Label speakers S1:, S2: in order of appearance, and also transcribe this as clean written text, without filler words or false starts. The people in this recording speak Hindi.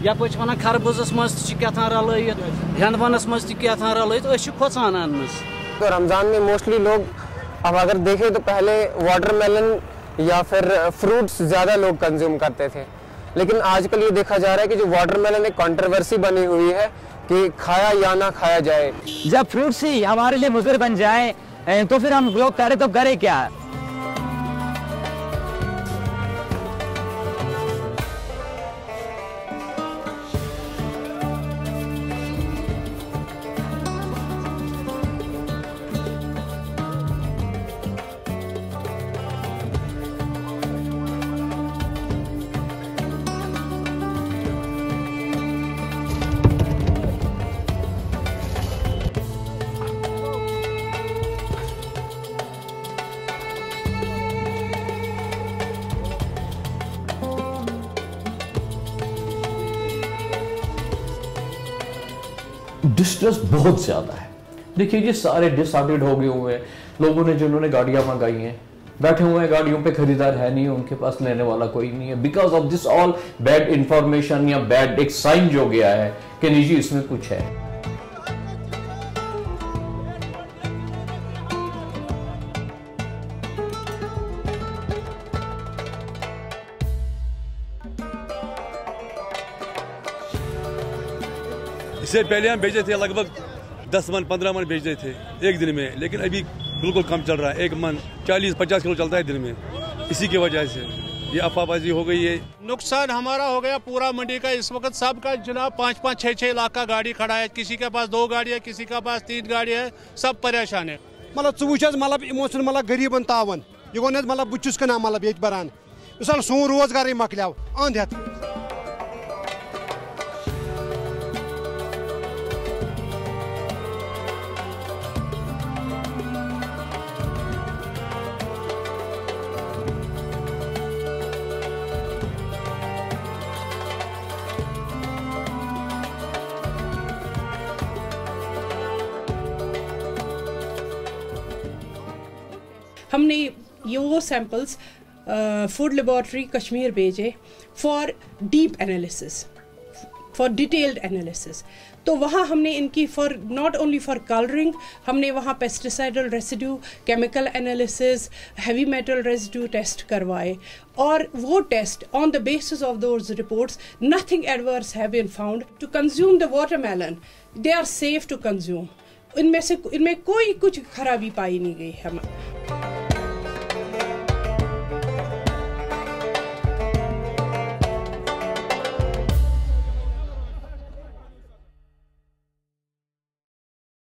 S1: यपच वन खरबूजस मज क्या रलत हेंदवनस मज क्या रलत खोचान अनस।
S2: रमज़ान में मोस्टली लोग अब अगर देखें तो पहले वाटरमेलन या फिर फ्रूट्स ज़्यादा लोग कंज्यूम करते थे, लेकिन आजकल ये देखा जा रहा है कि जो वाटरमेलन एक कंट्रोवर्सी बनी हुई है कि खाया या ना खाया जाए।
S3: जब फ्रूट्स ही हमारे लिए मुज़र बन जाए तो फिर हम लोग करें तो करें क्या।
S4: डिस्ट्रेस बहुत ज्यादा है। देखिए ये सारे डिसऑर्डर्ड हो गए हुए हैं लोगों ने, जिन्होंने गाड़ियां मंगाई हैं, बैठे हुए हैं गाड़ियों पे, खरीदार है नहीं, उनके पास लेने वाला कोई नहीं है, because of this all bad information या बैड एक साइन जो गया है कि निजी इसमें कुछ है।
S5: इससे पहले हम भेजे थे लगभग 10 मन 15 मन भेज रहे थे एक दिन में, लेकिन अभी बिल्कुल कम चल रहा है। 1 मन 40-50 किलो चलता है दिन में। इसी की वजह से ये अफवाहबाजी हो गई है।
S6: नुकसान हमारा हो गया पूरा मंडी का। इस वक्त सबका जनाब 5-5, 6-6 लाख का गाड़ी खड़ा है, किसी के पास 2 गाड़ी है, किसी के पास 3 गाड़ी है, सब परेशान है।
S7: मतलब इमोशन मतलब गरीबन तावन यह गो मतलब बुचुस कना मतलब ये बरान मिसाल सोन रोजगार मकलियाव अंध हेत।
S8: हमने ये वो सैंपल्स फूड लेबॉर्ट्री कश्मीर भेजे for deep analysis, for detailed analysis. तो वहाँ हमने इनकी for not only for colouring, हमने वहाँ pesticidal residue, chemical analysis, heavy metal residue test करवाए, और वो test on the basis of those reports nothing adverse have been found to consume the watermelon. They are safe to consume. इनमें कोई कुछ खराबी पाई नहीं गई है।